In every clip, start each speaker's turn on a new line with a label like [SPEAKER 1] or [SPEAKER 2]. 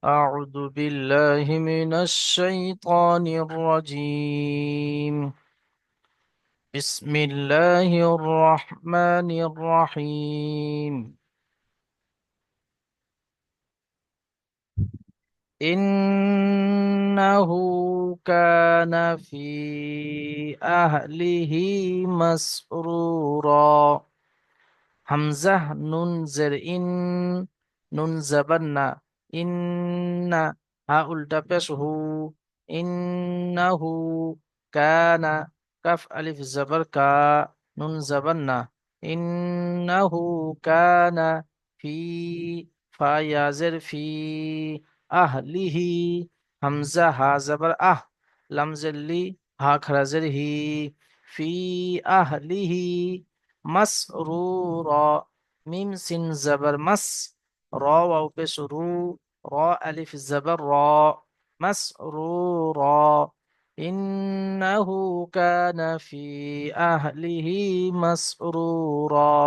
[SPEAKER 1] أعوذ بالله من الشيطان الرجيم. بسم الله الرحمن الرحيم. إنه كان في أهله مسرورا. হামজাহ নুন জের ইন, নুন জবর না, ইন্না, হা উল্টা পেশ হু, ইন্নাহু, কানা, কাফ আলিফ জবর কা, নুন জবর না, ইন্নাহু কানা ফি, ফা ইয়াজের ফি, আহলিহি, হামজা হা জবর আহ, লাম জের লি, হা খারাজের হি, ফি আহলিহি مسرورا. ميم سين زبر مس، را واو بش رو، را ألف زبر را، مسرورا. إنه كان في أهله مسرورا.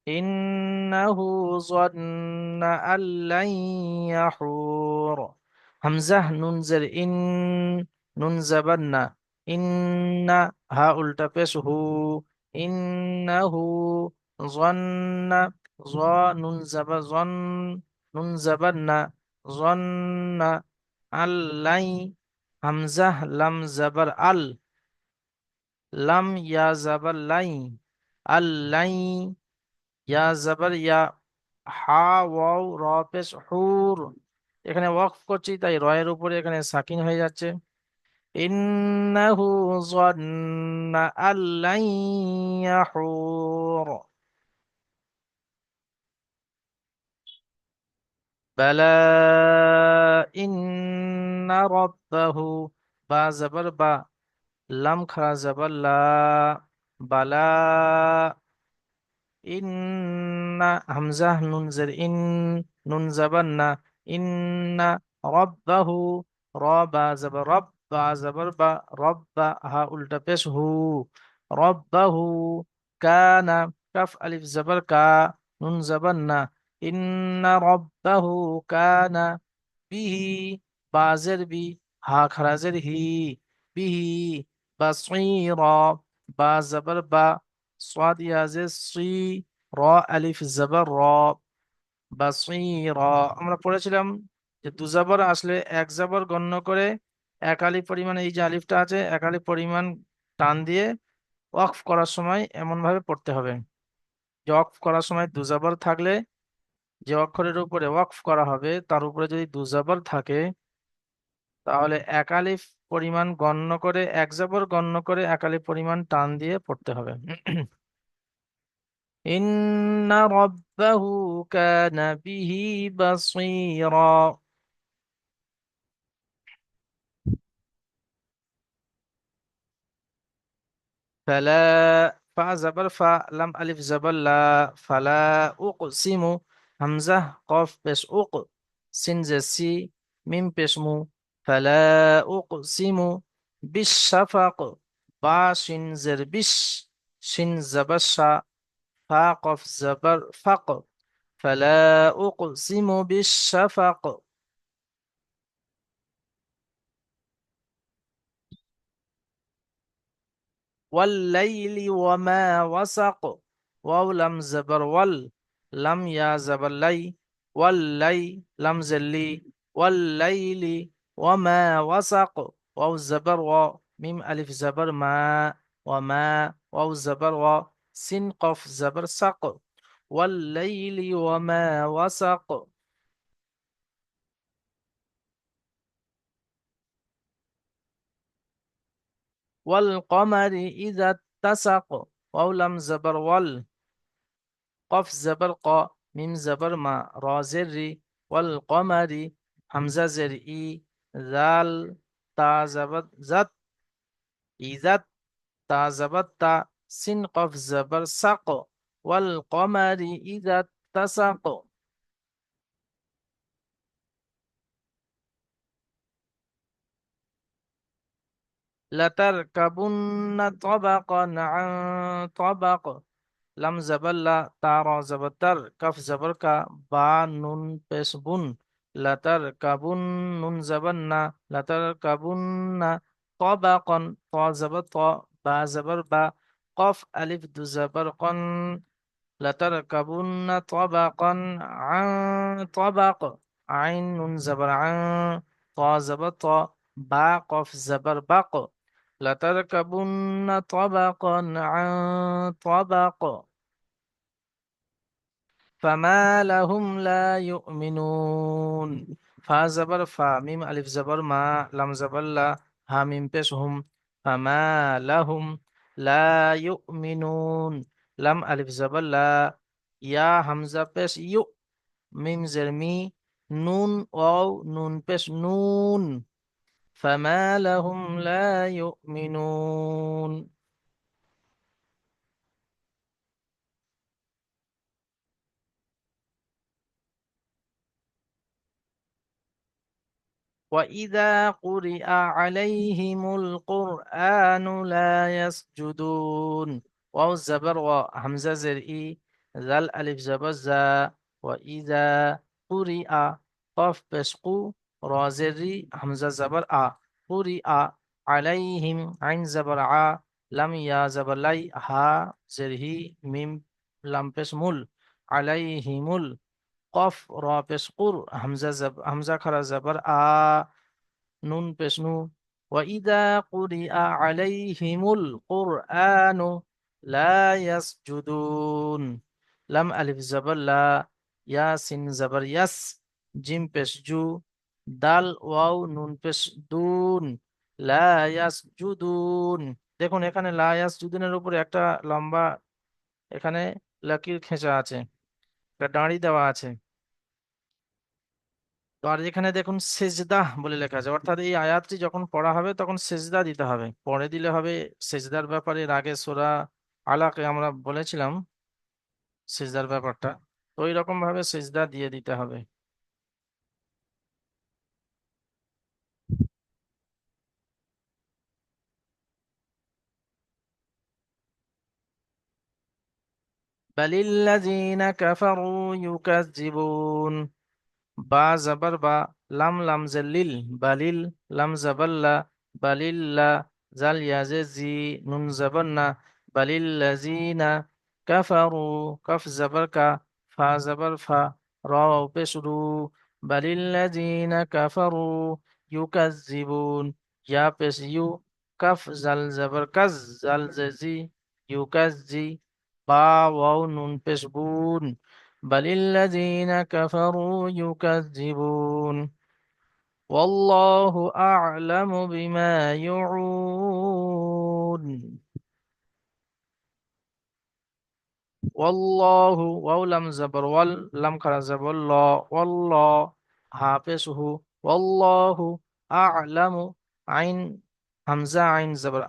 [SPEAKER 1] إنه ظن أن لن يحور. হামজাহ নুন জের ইন, নুন জবর না, ইন্না, হা উল্টা পেশ হু, ইন্নাহু, জন্না, জ, নুন জবর জন, নুন জবর না, জন্না, আল্লাই, হামজাহ লাম জবর আল, লাম ইয়া জবর লাই, আল্লাই, ইয়া জবর ইয়া, হা ওয়াও র পেশ হুর। এখানে ওয়াকফ করছি তাই রয়ের উপরে এখানে সাকিন হয়ে যাচ্ছে। ইন্নাহু যান্না আল্লান ইয়াহুর। বালা ইন্না রাব্বাহু, বা জবর বা, লাম খারা জবর লা, বালা, ইন্না, হামজাহ নুন জের ইন, নুন জবর না, ইন্না রাব্বাহু, র বা জবর রব, বা জবর বা, রব্বা, হা উল্টা পেশ হু, রব্বাহু, কানা, কাফ আলিফ জবর কা, নুন জবর না, ইন্না রাব্বাহু কানা বিহি, বাজের বি, হা খারাজের হি, বিহি, বাসীরা, বা জবর বা, সাদ ইয়াজের সি, র আলিফ জবর র, বাসীরা। আমরা পড়েছিলাম যে দু জবর আসলে এক জবর গণ্য করে এক আলিফ পরিমাণ, এই যে আলিফটা আছে এক আলিফ পরিমাণ টান দিয়ে ওয়াকফ করার সময় এমন ভাবে পড়তে হবে যে ওয়াকফ করার সময় দু জবর থাকলে যে অক্ষরের উপরে ওয়াকফ করা হবে তার উপরে যদি দু জবর থাকে তাহলে এক আলিফ পরিমাণ গণ্য করে, এক জবর গণ্য করে এক আলিফ পরিমাণ টান দিয়ে পড়তে হবে। ইন্না রাব্বাহু কানা বিহি বাসীরা। ফালা, ফা জবর ফা, লাম আলিফ জবর লা, ফালা উকসিমু, হামজা কফ পেশ উক, সিন জে সি, মিম পেশ মু, ফালা উকসিমু বিশ-শাফাক, বা শিন জের বিশ, শিন জবর শা, ফা কফ জবর ফাক, ফালা উকসিমু বিশ-শাফাক। والليل وما وسق، واو لم زبر وال، لم يا زبر لي، واللي لم زلي، والليل وما وسق، واو زبر و، ميم ألف زبر ما، وما، واو زبر و، سين قف زبر سق، والليل وما وسق. والقمر إذا اتسق، واو لم زبر وال، قف زبر قا، ميم زبر ما، را زر ري، والقمر، همزة زر إي، ذال، تا زبر زت، إذا، تا زبر تا، سين قف زبر سق، والقمر إذا اتسق. لتركبن طبقا عن طبق، লাম জাবার লা, তা র জাবার তার, কাফ জাবার কা, বা নুন পেশ বুন, লাতার কাবুন, নুন জাবার না, লাতার কাবুন না, তাবাকান, তা জাবার ত, বা জাবার বা, কফ আলিফ দু জাবার কন, لتركبن طبقا عن طبق، عين نون زبر عن، طا زبر طا، با قف زبر بق، لتركبن طبقا عن طبق، فما لهم لا يؤمنون. فا زبر فا، ميم ألف زبر ما، لم زبر لا، ها ميم بس هم، فما لهم لا يؤمنون، لم ألف زبر لا، يا همزة بس يو، ميم زرمي، نون واو نون بس نون، فما لهم لا يؤمنون. وإذا قرئ عليهم القرآن لا يسجدون. واو الزبر وهمزة زرئي، ذا الألف زبر زا، وإذا قرئ، قف بسقو، را زري، همزة زبر قرئ عليهم، عين زبر لم يا زبر لي، ها زرهي، ميم لم بسمول، عليهم، কফ র পেশ কুর, হামজা খারা জাবার নুন পেশ নু, ওয়াইদা কুরিআ আলাইহিমুল কুরআনু লা ইয়াসজুদুন, লাম আলিফ জাবার লা, ইয়াসিন জাবার ইয়াস, জিম পেশ জু, দাল ওয়াও নুন পেশ দুন, লা ইয়াসজুদুন। দেখুন এখানে লা ইয়াসজুদুনের উপরে একটা লম্বা এখানে লাকির খেঁচা আছে, একটা দাঁড়ি দেওয়া আছে। তো আর এখানে দেখুন সেজদা বলে লেখা আছে, অর্থাৎ এই আয়াতটি যখন পড়া হবে তখন সেজদা দিতে হবে, পরে দিলে হবে। সেজদার ব্যাপারে এর আগে সূরা আলাকে আমরা বলেছিলাম সেজদার ব্যাপারটা, তো ওই রকম ভাবে সেজদা দিয়ে দিতে হবে। বালিল্লাযীনা কাফারু ইউকাযযিবুন, বা জাবার বা, লাম লাম জাল্লিল, বালিল, লাম জাবাল্লা, বালিল্লা, জাল ইয়াজে জি, নুন জাবান্না, বালিল্লাযিনা কাফারু, কাফ জাবার কা, ফা জাবার ফা, র পেশ রু, বালিল্লাযিনা কাফারু ইউকাযযিবুন, ইয়া পেশ ইউ, কাফ জাল জাবার কাজ, জাল জে জি, ইউকাযজি, বা ওয়াও নুন পেশ বুন, بل الذين كفروا يكذبون، والله أعلم بما يوعون. ওয়াল্লাহু, ওয়াও লাম জাবার ওয়াল, লাম খারা জাবার ল, ওয়াল্লাহ, হাফেজহু, ওয়াল্লাহু আ'লামু, আইন হামজা আইন জাবার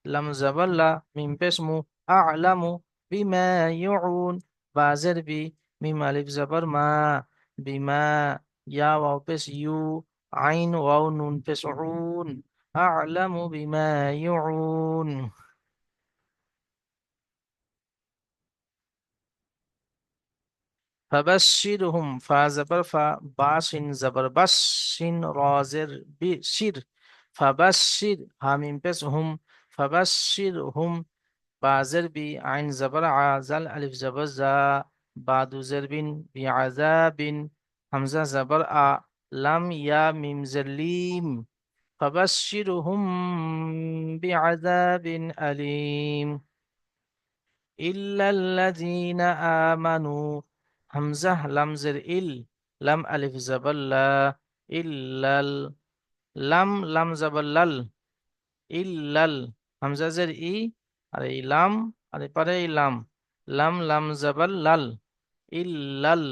[SPEAKER 1] লাম জাবার লা, মিম পেশ মু, আ'লামু বিমা ইউন, বাজের বি, মিম আলিফ জাবার মা, বিমা, ইয়া ওয়াও পেশ ইউ, আইন ওয়াও নুন পেশ উন, আ'লামু বিমা ইউন। ফাবাশশিরহুম, ফা জাবার ফা, বা শিন জাবার বাশ, শিন র জের বি শির, ফাবাশশির, হা মিম পেশ হুম, ফাবাশশিরহুম, বা জের বি, আইন জাবার জাল আলিফ জাবার জা, বা দু জের বিন, বি আযাবিন, হামজা জাবার লাম ইয়া মিম জের লিম, ফাবাশশিরহুম বিআযাবিন আলীম। ইল্লাল্লাযীনা আমানু, হামজা লামজের ইল, লাম আলিফ জাবাল্লা, ইল্লাল, লাম লাম জাবাল্লাল, ইল্লাল, হামজা জের ই, আর এই লাম, আর এপারে এই লাম, লাম লাম জাবাল্লাল, ইল্লাল,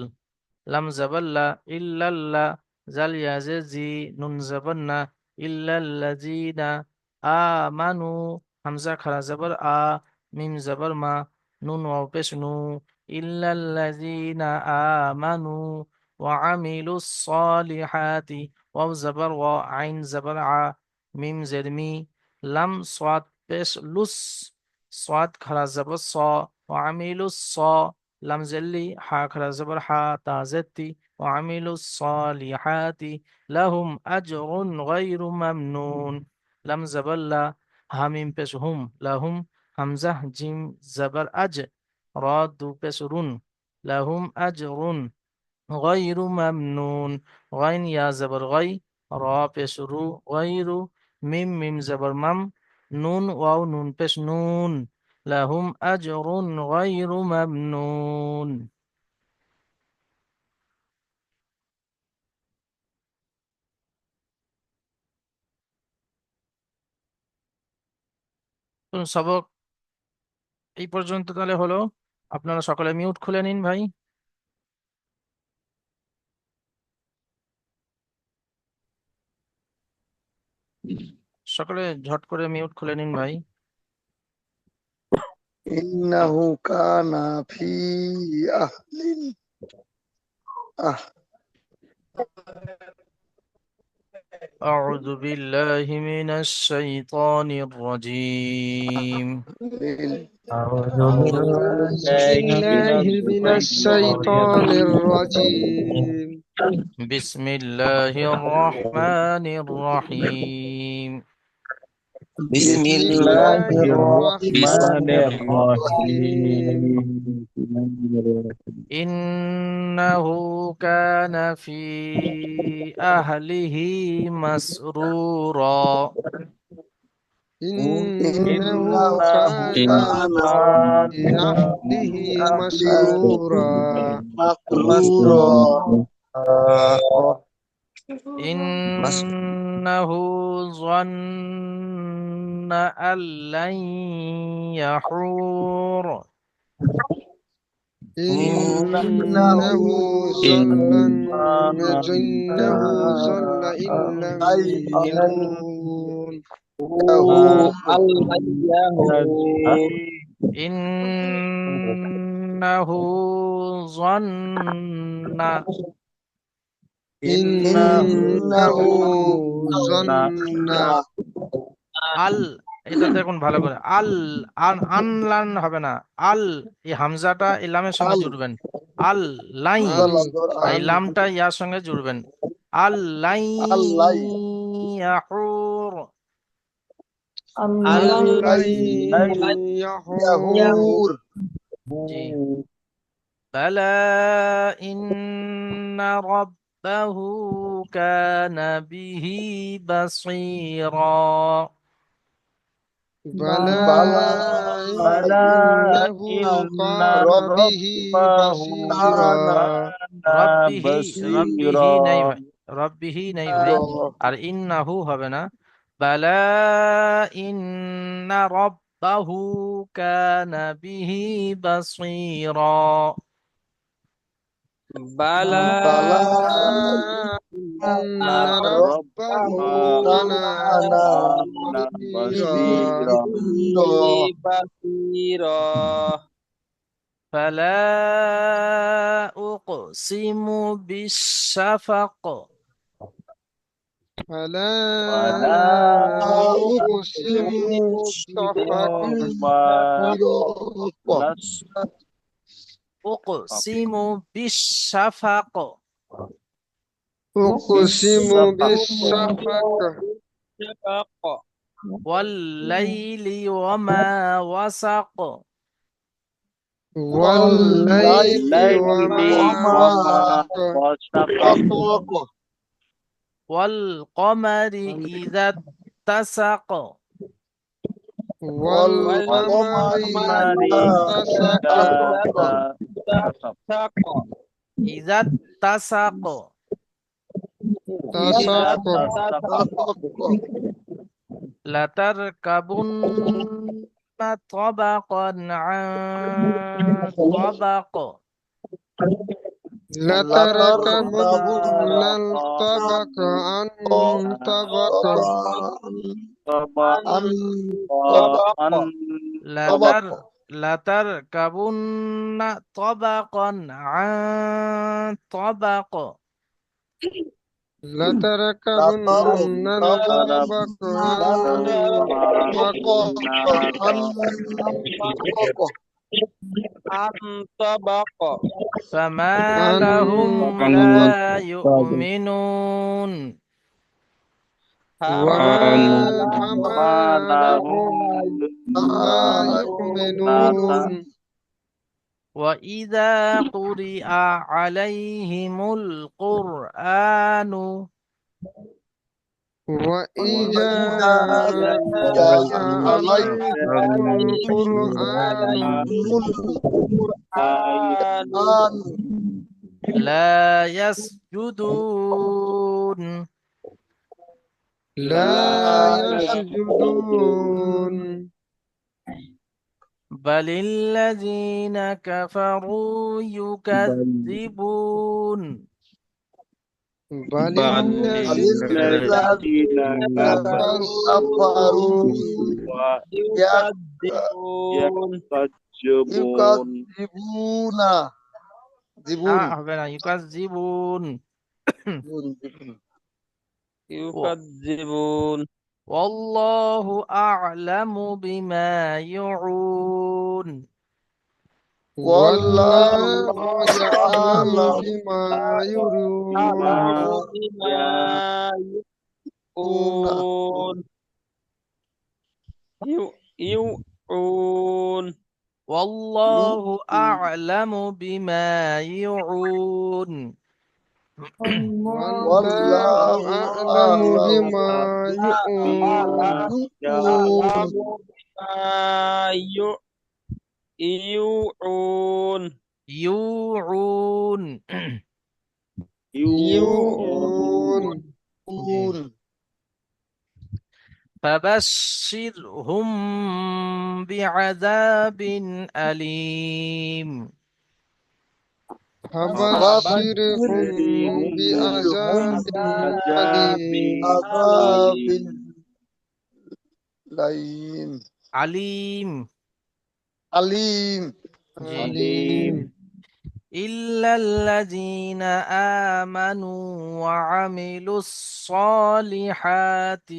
[SPEAKER 1] লাম জাবাল্লা, ইল্লাল্লাহ, জাল ইয়াজে জি, নুন জাবান্না, ইল্লাল্লাযীনা আমানু, হামজা খারা জাবার মিম জাবার মা, নুন ওয়াও পেশ নু, ইল্লাল্লাযীনা আমানু ওয়া আমিলুস সালিহাতি, ওয়াও জাবার ওয়া, আইন জাবার মিম জের মি, লাম সাদ পেশ লুস, সাদ খারা জাবার স, وعملوا لم زلي حا خرا زبر حا تا زتي وعملوا الصالحات لهم أجر غير ممنون لم زبر হামিম পেশ হুম লাহুম হামজা জিম জাবার আজ র দু পেশ রুন লাহুম আজরুন গায়রু মামনুন গাইন ইয়া জাবার গাই র পেশ রু গায়রু মিম মিম জাবার মাম নুন ওয়াও নুন পেশ নুন লাহুম আজরুন গায়রু মামনুন। তো সবক এই পর্যন্ত তাহলে হলো। আপনারা সকলে মিউট খুলে নিন ভাই। সকলে ঝট করে মিউট খুলে নিন ভাই।
[SPEAKER 2] ইন্নাহু কানা ফি আহলিন আহ
[SPEAKER 1] أعوذ بالله من الشيطان الرجيم
[SPEAKER 3] أعوذ
[SPEAKER 4] أعوذ
[SPEAKER 3] بالله
[SPEAKER 4] بالله
[SPEAKER 3] من
[SPEAKER 4] من
[SPEAKER 3] الشيطان
[SPEAKER 4] الشيطان
[SPEAKER 3] الرجيم
[SPEAKER 4] الرجيم
[SPEAKER 1] بسم الله الرحمن الرحيم
[SPEAKER 4] بسم
[SPEAKER 3] بسم
[SPEAKER 4] الله
[SPEAKER 3] الله
[SPEAKER 4] الرحمن
[SPEAKER 3] الرحمن
[SPEAKER 4] الرحيم
[SPEAKER 3] الرحيم
[SPEAKER 1] إنه كان في أهله مسرورا
[SPEAKER 3] إنه
[SPEAKER 2] innahu
[SPEAKER 3] كان
[SPEAKER 2] kana
[SPEAKER 3] في أهله
[SPEAKER 2] fi ahlihi
[SPEAKER 3] مسرورا
[SPEAKER 2] masrura
[SPEAKER 1] إنه ظن أن لن يحور
[SPEAKER 3] إنه ظن إنه ظن إن لم يهون
[SPEAKER 1] إنه ظن
[SPEAKER 3] إنه ظن
[SPEAKER 1] আল, এটা দেখুন ভালো করে, আল আনলান হবে না, আল এই হামজাটা এই লামের সঙ্গে
[SPEAKER 2] al
[SPEAKER 1] জুড়বেন, আল লাই এই লামটা ইয়ার সঙ্গে জুড়বেন, আল লাই
[SPEAKER 2] Allah
[SPEAKER 1] ইয়াহুর
[SPEAKER 3] الله يحور
[SPEAKER 2] yahur
[SPEAKER 1] জি বালা ইন্না রাব্বাহু কানা বিহি বাসীরা
[SPEAKER 3] بلى
[SPEAKER 2] bala
[SPEAKER 3] إنه كان به بصيرا
[SPEAKER 1] রব্বিহি রব্বিহি নাই ভাই, রব্বিহি নাই ভাই,
[SPEAKER 2] basira
[SPEAKER 1] আর ইন্নাহু হবে না। বালা ইন্না রব্বাহু কানা বিহি বাসীরা
[SPEAKER 4] بلى
[SPEAKER 2] bala
[SPEAKER 3] إن ربه
[SPEAKER 2] rabbahu
[SPEAKER 3] كان
[SPEAKER 2] kana
[SPEAKER 3] بصيرا
[SPEAKER 4] بصيرا
[SPEAKER 1] فلا أقسم بالشفق
[SPEAKER 3] فلا
[SPEAKER 2] uqsimu
[SPEAKER 3] أقسم بالشفق
[SPEAKER 1] أقسم بالشفق
[SPEAKER 3] أقسم بالشفق
[SPEAKER 1] والليل وما وسق
[SPEAKER 3] والليل وما وسق
[SPEAKER 1] والقمر إذا اتسق
[SPEAKER 3] والقمر
[SPEAKER 1] إذا اتسق
[SPEAKER 3] اتسق
[SPEAKER 1] لتركبن طبقا عن طبق
[SPEAKER 3] لتركبن الطبق عن طبق
[SPEAKER 1] لتركبن طبقا عن طبق
[SPEAKER 3] لتركبن الطبق عن طبق
[SPEAKER 4] انطبق
[SPEAKER 1] فما لهم لا يؤمنون
[SPEAKER 3] فما لهم لا يؤمنون
[SPEAKER 1] وإذا قرئ عليهم القرآن
[SPEAKER 3] وإذا
[SPEAKER 2] وإذا
[SPEAKER 3] قرئ
[SPEAKER 2] عليهم
[SPEAKER 3] عليهم القرآن
[SPEAKER 2] القرآن
[SPEAKER 1] لا يسجدون
[SPEAKER 3] لا يسجدون
[SPEAKER 1] بل الذين كفروا يكذبون
[SPEAKER 3] بل الذين
[SPEAKER 2] الذين كفروا
[SPEAKER 4] يكذبون
[SPEAKER 2] يكذبون
[SPEAKER 1] হবে না يكذبون
[SPEAKER 4] يكذبون
[SPEAKER 1] والله أعلم بما يوعون
[SPEAKER 3] والله يعلم
[SPEAKER 2] أعلم
[SPEAKER 3] بما يرون
[SPEAKER 4] بما يوعون يوعون
[SPEAKER 1] والله أعلم بما يوعون
[SPEAKER 3] والله أعلم بما يؤمنون
[SPEAKER 4] يوعون
[SPEAKER 1] يوعون
[SPEAKER 3] يؤمنون
[SPEAKER 1] فبشرهم بعذاب أليم
[SPEAKER 3] فبشرهم بعذاب أليم
[SPEAKER 2] عذاب لين
[SPEAKER 1] عليم
[SPEAKER 2] عليم
[SPEAKER 3] عليم
[SPEAKER 1] إلا الذين آمنوا وعملوا الصالحات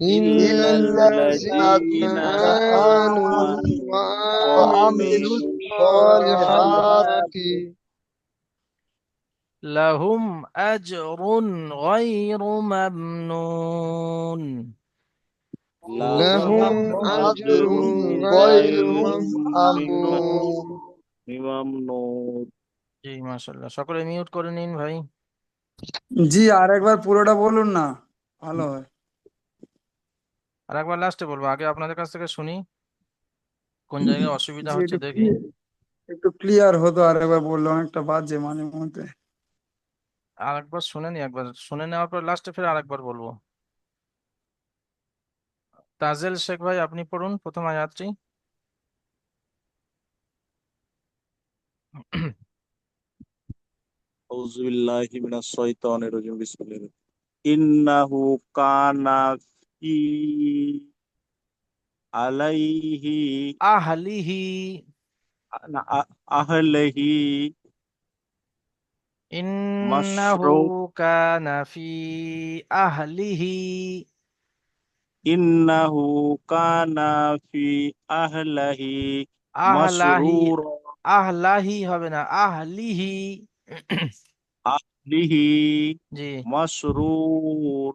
[SPEAKER 3] إلا الذين آمنوا وعملوا الصالحات
[SPEAKER 1] لهم أجر غير ممنون
[SPEAKER 3] لهم أجر غير ممنون
[SPEAKER 1] জি মাশাআল্লাহ সকলে মিউট করে নিন ভাই
[SPEAKER 5] জি আরেকবার পুরোটা বলুন না ভালো হয়।
[SPEAKER 1] আরেকবার লাস্টে বলবো আগে আপনাদের কাছ থেকে শুনি কোন জায়গায় অসুবিধা
[SPEAKER 5] জি,
[SPEAKER 1] হচ্ছে
[SPEAKER 5] একটু
[SPEAKER 1] দেখি
[SPEAKER 5] একটু ক্লিয়ার হতো আরেকবার বললে অনেকটা বাজে মাঝে মধ্যে।
[SPEAKER 1] আরেকবার শুনে নি একবার শুনে নেওয়ার পর লাস্টে ফিরে আরেকবার বলবো তাজেল শেখ ভাই আপনি পড়ুন প্রথম আয়াতটি
[SPEAKER 6] أعوذ بالله من الشيطان الرجيم بسم الله الرحمن الرحيم إنه كان في عليه
[SPEAKER 1] আহলিহি
[SPEAKER 6] أهله
[SPEAKER 1] ইন্নাহু
[SPEAKER 6] مشروع
[SPEAKER 1] কানা ফি আহলিহি
[SPEAKER 6] إنه كان في أهله
[SPEAKER 1] আহলাহি
[SPEAKER 6] مسرورا
[SPEAKER 1] আহলাহি হবে না আহলিহি
[SPEAKER 6] أهله
[SPEAKER 1] জি
[SPEAKER 6] مسرور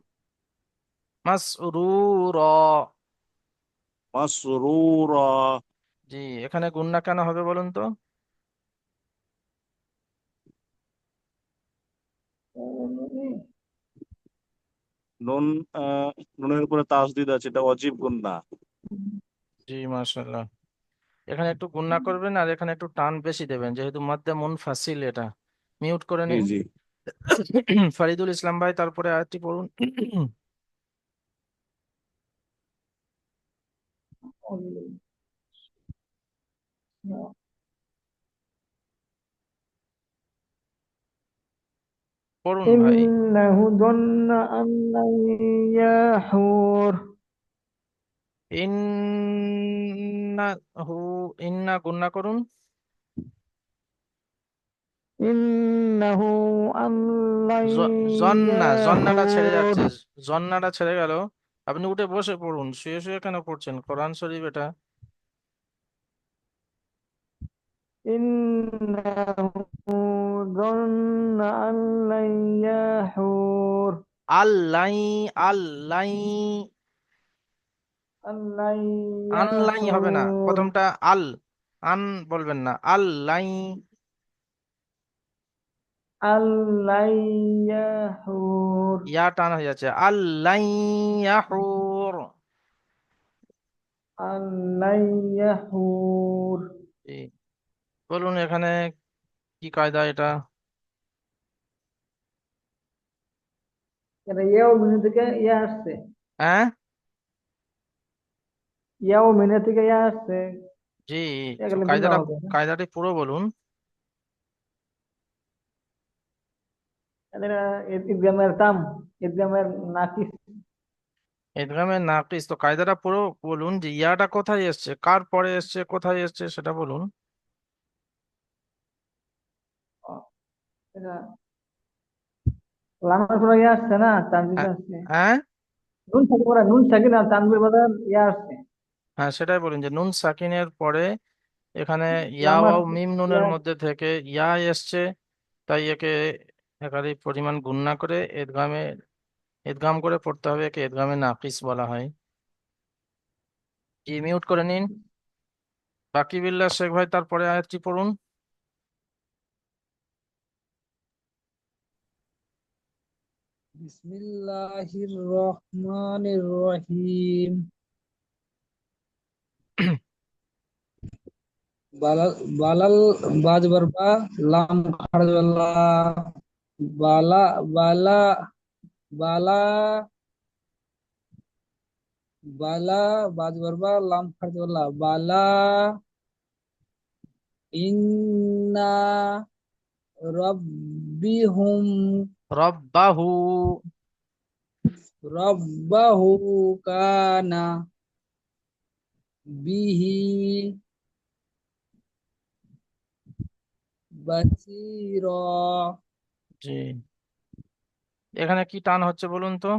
[SPEAKER 1] মাসরুরা
[SPEAKER 6] مسرورا
[SPEAKER 1] জি এখানে গুণনা কেন হবে বলুন তো
[SPEAKER 6] নুন নুনের উপরে তাসদিদ আছে, এটা অজীব গুন্না।
[SPEAKER 1] জি মাশাআল্লাহ এখানে একটু গুণনা করবেন আর এখানে একটু টান বেশি দেবেন যেহেতু মাদ্দে মুনফাসিল এটা মিউট করে
[SPEAKER 6] জি
[SPEAKER 1] নিন
[SPEAKER 6] জি
[SPEAKER 1] ফরিদুল ইসলাম ভাই তারপরে আয়াতটি পড়ুন পড়ুন ভাই
[SPEAKER 7] إنه ظن أن لن يحور
[SPEAKER 1] ইন্না গুণনা করুন
[SPEAKER 7] إنه أن لن
[SPEAKER 1] জন্নাটা ছেড়ে
[SPEAKER 7] يحور
[SPEAKER 1] যাচ্ছে জন্নাটা ছেড়ে গেল আপনি উঠে বসে পড়ুন শুয়ে শুয়ে কেন পড়ছেন কোরআন শরীফ এটা
[SPEAKER 7] إنه ظن أن لن يحور
[SPEAKER 1] আল্লাই, আল্লাই,
[SPEAKER 7] أن لن
[SPEAKER 1] আনলাই হবে না,
[SPEAKER 7] يحور
[SPEAKER 1] প্রথমটা আল, আন বলবেন না, আল্লাই,
[SPEAKER 7] أن لن يحور
[SPEAKER 1] ইয়া টান হয়ে যাচ্ছে, আল্লাই ইয়াহুর।
[SPEAKER 7] أن لن يحور
[SPEAKER 1] জি, বলুন এখানে কি কায়দা এটা?
[SPEAKER 7] এটা ইয়াও মিনে থেকে ইয়া আসছে,
[SPEAKER 1] হ্যাঁ,
[SPEAKER 7] ইয়াও মিনে থেকে ইয়া আসছে,
[SPEAKER 1] জি, তো
[SPEAKER 7] এগুলো গুণা
[SPEAKER 1] কায়দাটা,
[SPEAKER 7] হবে না।
[SPEAKER 1] কায়দাটি পুরো বলুন।
[SPEAKER 7] এটা ইদগামের তাম, ইদগামের নাকিস।
[SPEAKER 1] ইদগামে নাকিস, তো কায়দাটা পুরো বলুন যে ইয়াটা কোথায় এসছে, কার পরে এসছে, কোথায় এসছে সেটা বলুন।
[SPEAKER 7] এটা লামের পরে ইয়া আসছে না, তানজিল
[SPEAKER 1] হ্যাঁ,
[SPEAKER 7] আসছে।
[SPEAKER 1] হ্যাঁ,
[SPEAKER 7] নুন থাকে পরে, নুন থাকে না, তানজিল বদল ইয়া আসছে।
[SPEAKER 1] হ্যাঁ, সেটাই বলুন যে নুন সাকিনের পরে এখানে ইয়া
[SPEAKER 7] লাম
[SPEAKER 1] ওয়াও
[SPEAKER 7] আসছে,
[SPEAKER 1] মিম
[SPEAKER 7] ইয়া
[SPEAKER 1] নুনের মধ্যে থেকে ইয়া এসছে, তাই একে একাধিক পরিমাণ গুণ না করে ইদগামে, ইদগাম করে পড়তে হবে, একে ইদগামে নাকিস বলা হয়। জি, মিউট করে নিন। বাকি বিল্লাহ শেখ ভাই তারপরে আয়াতটি পড়ুন।
[SPEAKER 5] বিসমিল্লাহির রহমানির রহিম। বালাল বালাল বাজ বরবা লাম খারজাল্লা বালা বালা বালা বালা বাজ বরবা লাম খারজাল্লা বালা ইন্না রব্বিহুম
[SPEAKER 1] রব্বাহু,
[SPEAKER 5] রব্বাহু কানা বিহি বাসীরা।
[SPEAKER 1] জি, এখানে কি টান হচ্ছে বলুন তো?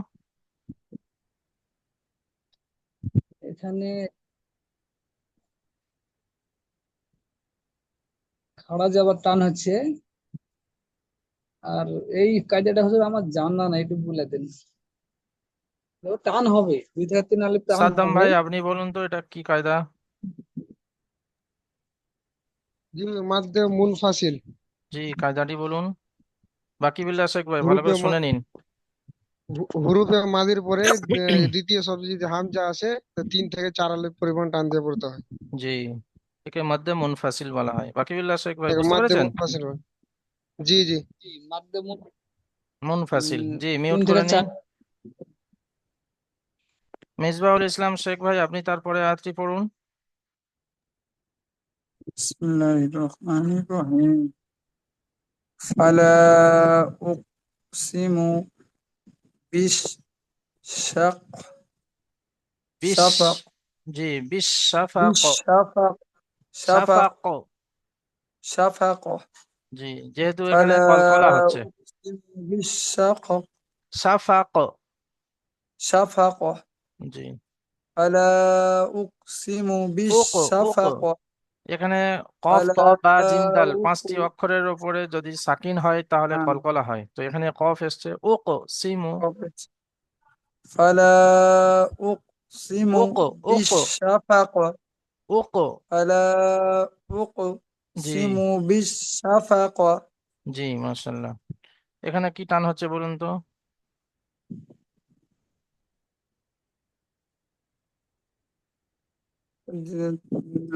[SPEAKER 5] এখানে খাড়া যাবার টান হচ্ছে। আর এই কায়দাটা হচ্ছে আমার জানা নাই, একটু বলে দেন। টান হবে, দুই থেকে তিন আলিফ টান
[SPEAKER 1] সাদ্দাম
[SPEAKER 5] হবে।
[SPEAKER 1] ভাই আপনি বলুন তো এটা কি কায়দা?
[SPEAKER 2] জি, মাদ্দে মুনফাসিল।
[SPEAKER 1] জি, কায়দাটি বলুন। বাকি বিল্লাহ শেখ ভাই ভালো
[SPEAKER 2] হুরুফে
[SPEAKER 1] করে শুনে নিন।
[SPEAKER 2] হুরুফে মাদির পরে দ্বিতীয় শব্দ যদি হামজা আসে তো 3 থেকে 4 আলিফ পরিমাণ টান দিয়ে পড়তে হয়।
[SPEAKER 1] জি, একে মধ্যে মুনফাসিল বলা হয়। বাকি বিল্লাহ শেখ ভাই
[SPEAKER 2] এটাকে
[SPEAKER 1] বুঝতে
[SPEAKER 2] মাদ্দে
[SPEAKER 1] পেরেছেন?
[SPEAKER 2] মুনফাসিল বলে। জি জি।
[SPEAKER 5] জি, মাধ্যম
[SPEAKER 1] মুনফাসিল, জি,
[SPEAKER 5] তিন
[SPEAKER 1] মিউট
[SPEAKER 5] থেকে
[SPEAKER 1] করে নিন।
[SPEAKER 5] চার
[SPEAKER 1] মিসবাহুল ইসলাম শেখ ভাই আপনি তারপরে আয়াতটি পড়ুন।
[SPEAKER 5] বিসমিল্লাহির রহমানির রহিম। ফালা উকসিমু বিশ শাক
[SPEAKER 1] বিশ,
[SPEAKER 5] শাফাক
[SPEAKER 1] জি, বিশ শাফাক,
[SPEAKER 5] বিশ শাফাক শাফাক
[SPEAKER 1] শাফাক,
[SPEAKER 5] শাফাক।
[SPEAKER 1] জি, যেহেতু এখানে
[SPEAKER 5] ফালা
[SPEAKER 1] কলকলা হচ্ছে,
[SPEAKER 5] উকসিমু বিশ শাক
[SPEAKER 1] শাফাক,
[SPEAKER 5] শাফাক।
[SPEAKER 1] জি,
[SPEAKER 5] ফালা উকসিমু বিশ
[SPEAKER 1] উক, উক,
[SPEAKER 5] শাফাক।
[SPEAKER 1] এখানে কফ ত
[SPEAKER 5] ফালা
[SPEAKER 1] বা জিমদাল
[SPEAKER 5] উক
[SPEAKER 1] 5টি অক্ষরের উপরে যদি সাকিন হয় তাহলে
[SPEAKER 5] হ্যাঁ,
[SPEAKER 1] কলকলা হয়, তো এখানে কফ এসছে, উক সিমু,
[SPEAKER 5] ফালা উকসিমু
[SPEAKER 1] উক, উক,
[SPEAKER 5] বিশ শাফাক।
[SPEAKER 1] উক,
[SPEAKER 5] فلا
[SPEAKER 1] জি,
[SPEAKER 5] أقسم بالشفق।
[SPEAKER 1] জি, মাশাল্লাহ। এখানে কি টান হচ্ছে বলুন তো?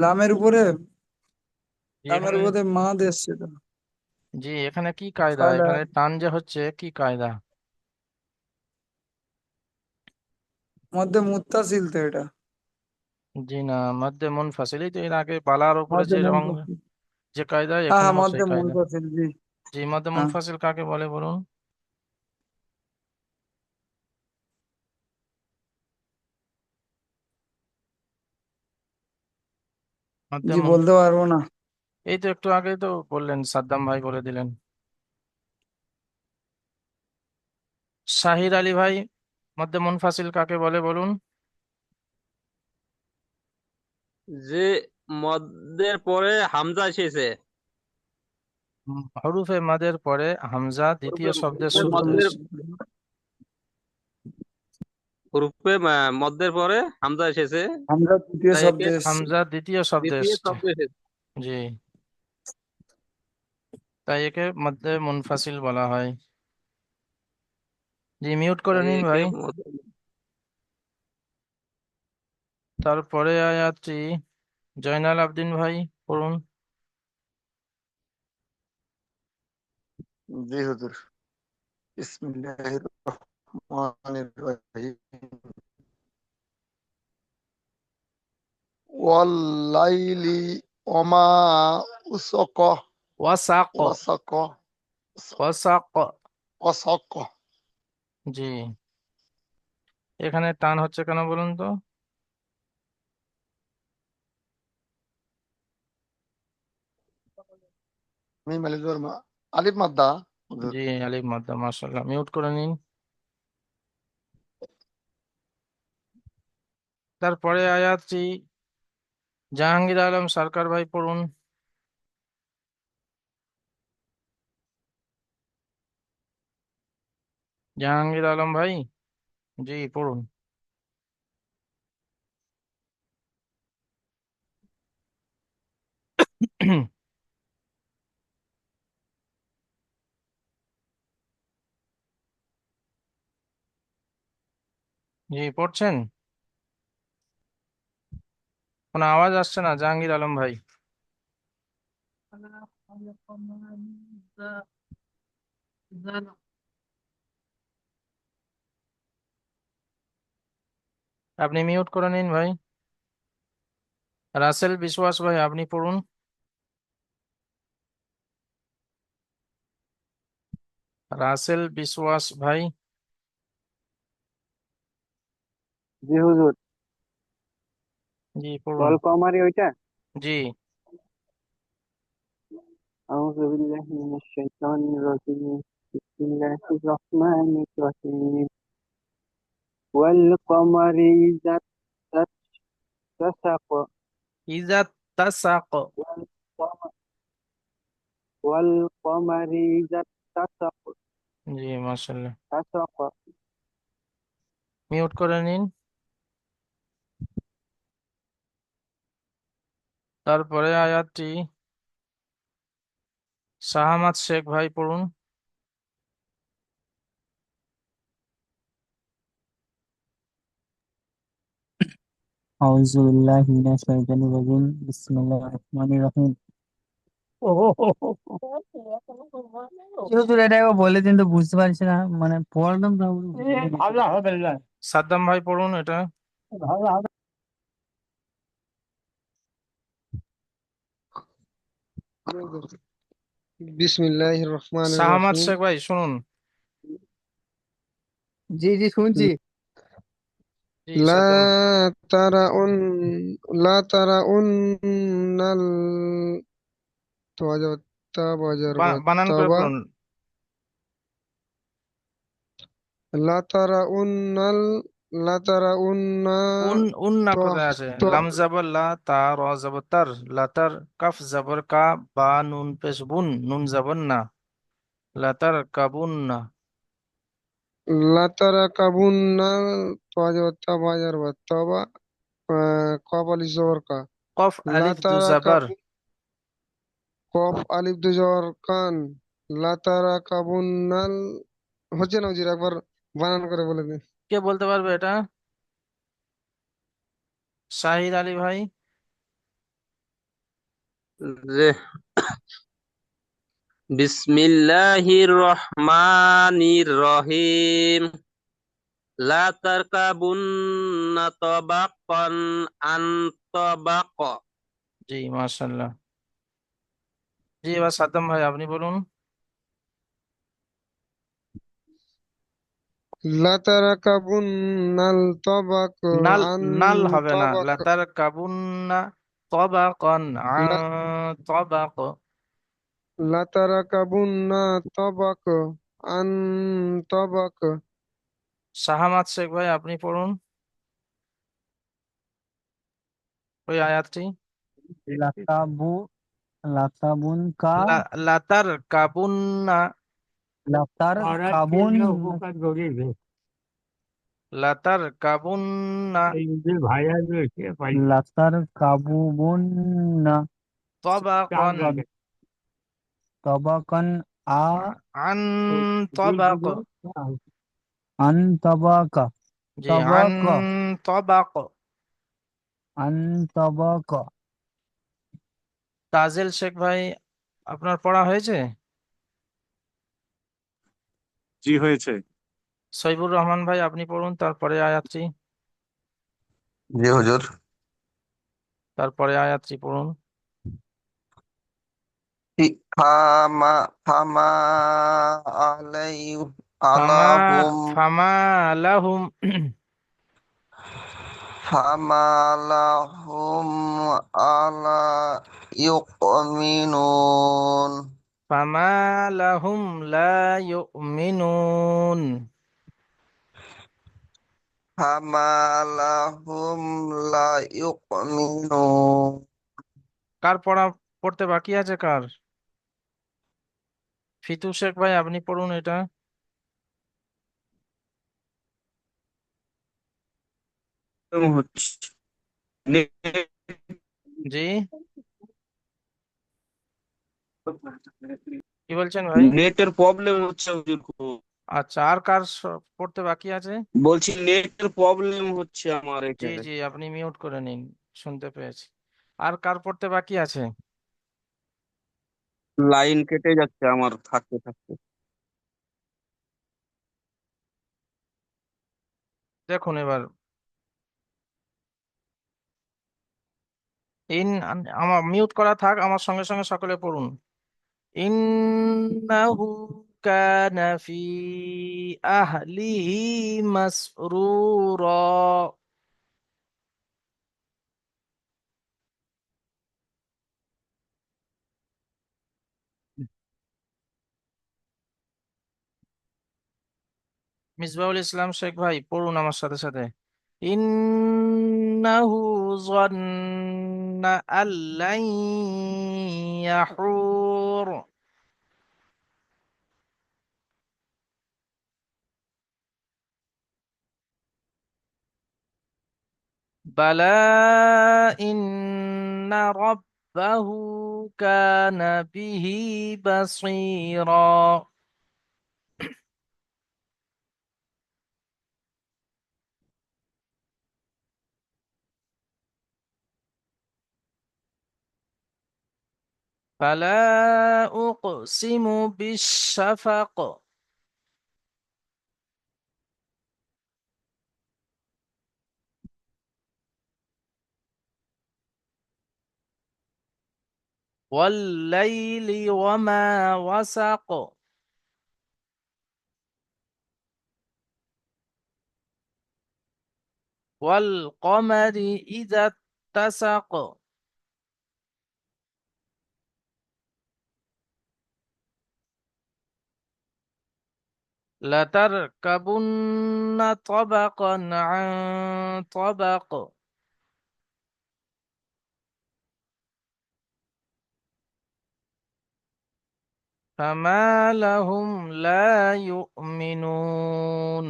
[SPEAKER 5] লামের উপরে
[SPEAKER 1] জি,
[SPEAKER 5] লামের
[SPEAKER 1] এখানে,
[SPEAKER 5] উপরে মা এসছে তো।
[SPEAKER 1] জি, এখানে কি কায়দা,
[SPEAKER 5] ফালা
[SPEAKER 1] এখানে টান যে হচ্ছে কি কায়দা?
[SPEAKER 5] মধ্যে মুত্তাসিল তো এটা।
[SPEAKER 1] জি না, মধ্যে মুনফাসিল, এই তো এর আগে বালার উপরে
[SPEAKER 5] মধ্যে
[SPEAKER 1] যে রং,
[SPEAKER 5] মুনফাসিল।
[SPEAKER 1] যে কায়দা,
[SPEAKER 5] হ্যাঁ হ্যাঁ,
[SPEAKER 1] এখানেও
[SPEAKER 5] মধ্যে
[SPEAKER 1] সেই কায়দা।
[SPEAKER 5] মুনফাসিল, জি।
[SPEAKER 1] জি, মধ্যে
[SPEAKER 5] হ্যাঁ,
[SPEAKER 1] মুনফাসিল কাকে বলে বলুন? মধ্যে
[SPEAKER 5] জি
[SPEAKER 1] মুন,
[SPEAKER 5] বলতে পারবো না।
[SPEAKER 1] এই তো একটু আগে তো বললেন, সাদ্দাম ভাই বলে দিলেন। শাহির আলী ভাই, মধ্যে মুনফাসিল কাকে বলে বলুন?
[SPEAKER 4] যে মদের পরে হামজা এসেছে।
[SPEAKER 1] হরুফে মাদের পরে হামজা দ্বিতীয় শব্দের
[SPEAKER 4] হরুফে
[SPEAKER 1] শুরুতে
[SPEAKER 4] মদের
[SPEAKER 1] এসেছে।
[SPEAKER 4] হরুফে মদের পরে হামজা এসেছে,
[SPEAKER 3] আমরা তৃতীয়
[SPEAKER 4] তাই একে
[SPEAKER 3] শব্দে এসছে।
[SPEAKER 1] হামজা দ্বিতীয় শব্দে
[SPEAKER 4] দ্বিতীয়
[SPEAKER 1] এসেছে।
[SPEAKER 4] শব্দ এসেছে।
[SPEAKER 1] জি, তাই একে মধ্যে মুনফাসিল বলা হয়। জি, মিউট করে
[SPEAKER 4] তাই
[SPEAKER 1] নিন
[SPEAKER 4] একে
[SPEAKER 1] ভাই। তারপরে আয়াতটি জয়নাল আবদিন ভাই পড়ুন।
[SPEAKER 3] জি হুজুর। বিসমিল্লাহির রহমানির রহিম। ওয়াল লাইলি ওমা উসক
[SPEAKER 1] ওয়াসাক,
[SPEAKER 3] ওয়াসাক
[SPEAKER 1] ওয়াসাক।
[SPEAKER 3] ওয়াসাক।
[SPEAKER 1] জি, এখানে টান হচ্ছে কেন বলুন তো?
[SPEAKER 3] মিম আলিফ জবর মা আলিফ মাদ্দা হুজুর।
[SPEAKER 1] জি, আলিফ মাদ্দা, মাশাআল্লাহ। মিউট করে নিন। তারপরে আয়াতটি জাহাঙ্গীর আলম সরকার ভাই পড়ুন। জাহাঙ্গীর আলম ভাই, জি পড়ুন। জি, পড়ছেন? কোনো আওয়াজ আসছে না জাহাঙ্গীর আলম ভাই। আপনি মিউট করে নিন ভাই। রাসেল বিশ্বাস ভাই, আপনি পড়ুন। রাসেল বিশ্বাস ভাই,
[SPEAKER 8] জি হুজুর।
[SPEAKER 1] জি পড়ুন।
[SPEAKER 8] ওয়াল কমারি ওইটা।
[SPEAKER 1] জি,
[SPEAKER 8] আউযু বিল্লাহি মিনাশ শাইতানির রাজিম। বিসমিল্লাহির রহমানির রহিম। ওয়াল কমারি ইযা তাসাক।
[SPEAKER 1] ইজা তাসাক।
[SPEAKER 8] ওয়াল কমা- ওয়াল কমারি ইযা তাসাক।
[SPEAKER 1] জি, মাশাআল্লাহ।
[SPEAKER 8] তাসাক।
[SPEAKER 1] মিউট করে নিন। তারপরে আয়াতটি শাহামাত শেখ ভাই পড়ুন।
[SPEAKER 9] আউযু বিল্লাহি মিনাশ শাইতানির রাজিম বিসমিল্লাহির রহমানির রহিম। হুজুর এটা একবার বলে দিন তো, বুঝতে পারছি না, মানে পড়লাম না।
[SPEAKER 1] সাদ্দাম ভাই পড়ুন এটা।
[SPEAKER 2] বিসমিল্লাহির রহমানির
[SPEAKER 1] শাহামাত
[SPEAKER 2] রহিম।
[SPEAKER 1] শেখ ভাই শুনুন।
[SPEAKER 9] জি জি শুনছি।
[SPEAKER 1] জি,
[SPEAKER 2] লা
[SPEAKER 1] সাদ্দাম।
[SPEAKER 2] তারাউন লা তারাউন্নাল তোয়াজা তা বাজার বা
[SPEAKER 1] বানান করে
[SPEAKER 2] তাবা
[SPEAKER 1] পড়ুন।
[SPEAKER 2] লা তারাউন্নাল লা তারাউন্না
[SPEAKER 1] উন্না
[SPEAKER 2] তো
[SPEAKER 1] কোথায় আছে?
[SPEAKER 2] তো
[SPEAKER 1] লাম জাবর লা, তা র জাবর তার, লাতার, কাফ জাবর কা, বা নুন পেশ বুন, নুন জাবর না, লাতার কাবুন না।
[SPEAKER 2] লা তারাকাবুন্নাল তোয়াজা তা বাজার বা তাবা কফ আলিফ জবর কা
[SPEAKER 1] কফ
[SPEAKER 2] লা
[SPEAKER 1] আলিফ দু জাবার।
[SPEAKER 2] তারাকাবু কফ আলিফ দু জবর কান লা তারাকাবুন্নাল হচ্ছে না হুজুর, একবার বানান করে বলে দিন।
[SPEAKER 1] কে বলতে পারবে এটা? শাহিদ আলী ভাই।
[SPEAKER 4] যে বিসমিল্লাহির রহমানির রহিম। লা তারকাবুন্না তাবাকান আন তাবাক।
[SPEAKER 1] জি, মাশাল্লাহ। জি, এবার সাদ্দাম ভাই আপনি বলুন।
[SPEAKER 2] লা তারাকাবুন্নাল তাবাক
[SPEAKER 1] নাল,
[SPEAKER 2] আন
[SPEAKER 1] নাল হবে না,
[SPEAKER 2] তাবাক
[SPEAKER 1] লাতার কাবুন্না তবাকন
[SPEAKER 2] লা
[SPEAKER 1] তবাক।
[SPEAKER 2] লা তারাকাবুন্না তাবাক আন তাবাক
[SPEAKER 1] শাহামাত শেখ ভাই আপনি পড়ুন ওই আয়াতটি।
[SPEAKER 9] লাতাবু লাতাবুন কা
[SPEAKER 1] লাতার কাবুন্না,
[SPEAKER 9] লাতার কাবুন
[SPEAKER 1] লাতার কাবুন্না
[SPEAKER 9] লাতার কাবুবুন না
[SPEAKER 1] তবাকান,
[SPEAKER 9] তবাকান আ
[SPEAKER 1] আন তবাক,
[SPEAKER 9] আন তবাকা
[SPEAKER 1] জি আন
[SPEAKER 9] তবাকা
[SPEAKER 1] তবাক।
[SPEAKER 9] আন তবাকা।
[SPEAKER 1] তাজেল শেখ ভাই, আপনার পড়া হয়েছে?
[SPEAKER 6] জি হয়েছে।
[SPEAKER 1] সৈবুর রহমান ভাই, আপনি পড়ুন তারপরে আয়াতটি,
[SPEAKER 3] জি হুজুর।
[SPEAKER 1] তারপরে আয়াতটি পড়ুন।
[SPEAKER 3] ফামা ফামা আলাই
[SPEAKER 1] ফামা
[SPEAKER 3] আলাহুম
[SPEAKER 1] ফামা লাহুম
[SPEAKER 3] ফামা লাহুম আলা ইউমিনুন
[SPEAKER 1] ফামা লাহুম লা ইউমিনুন।
[SPEAKER 3] ফামা লাহুম লা ইউমিনুন।
[SPEAKER 1] কার পড়া পড়তে বাকি আছে কার? ফিতু শেখ ভাই, আপনি পড়ুন এটা।
[SPEAKER 4] হচ্ছে
[SPEAKER 1] জি, কি বলছেন ভাই?
[SPEAKER 4] নেটের প্রবলেম হচ্ছে হুজুর খুব।
[SPEAKER 1] আচ্ছা, আর কার পড়তে বাকি আছে?
[SPEAKER 4] বলছি নেটের প্রবলেম হচ্ছে আমার
[SPEAKER 1] জি
[SPEAKER 4] এখানে।
[SPEAKER 1] জি, আপনি মিউট করে নিন, শুনতে পেয়েছি। আর কার পড়তে বাকি আছে?
[SPEAKER 4] লাইন কেটে যাচ্ছে আমার থাকতে থাকতে।
[SPEAKER 1] দেখুন এবার, আমার মিউট করা থাক, আমার সঙ্গে সঙ্গে সকলে পড়ুন। ইন্নাহু কানা ফি আহলিহি মাসরুরা। মিসবাহুল ইসলাম শেখ ভাই, পড়ুন আমার সাথে সাথে। ইন্নাহু যান্না আল্লান ইয়াহুর। বালা ইন্না রাব্বাহু কানা বিহি বাসীরা। ফালা উকসিমু বিশ-শাফাক, ওয়াল-লাইলি ওয়া মা ওয়াসাক, ওয়াল-কমারি ইযা ইত্তাসাক, লাতারকাবুন্না তাবাকান আন তাবাক, ফামা লাহুম লা ইউমিনুন।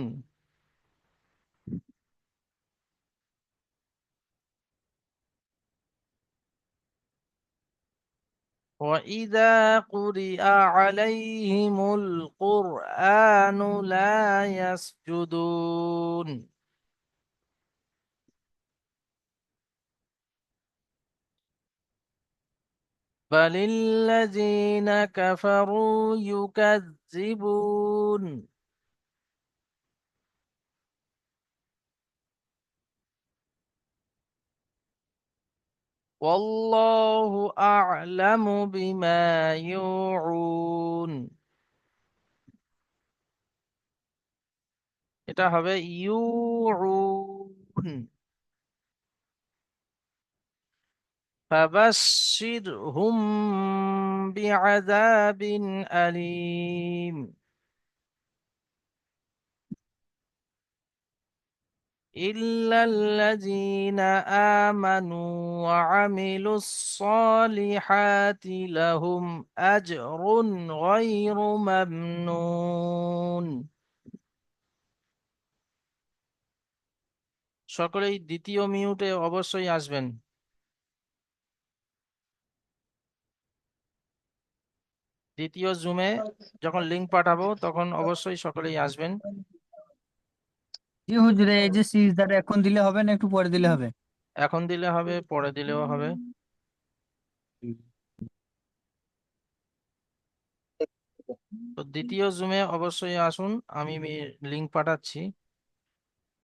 [SPEAKER 1] وإذا قرئ عليهم القرآن لا يسجدون بل الذين كفروا يكذبون والله أعلم بما يوعون। এটা হবে ইউউন। فبشرهم بعذاب أليم। ইল্লাল্লাযীনা আমানু ওয়া আমিলুস সালিহাতি লাহুম আজরুন গায়রু মামনুন। সকলেই দ্বিতীয় মিউটে অবশ্যই আসবেন। দ্বিতীয় জুমে যখন লিংক পাঠাবো তখন অবশ্যই সকলেই আসবেন।
[SPEAKER 9] জি হুজুরে, এই যে সিজদাটা এখন দিলে হবে না একটু পরে দিলে হবে?
[SPEAKER 1] এখন দিলে হবে, পরে দিলেও হবে। তো দ্বিতীয় জুমে অবশ্যই আসুন, আমি লিংক পাঠাচ্ছি।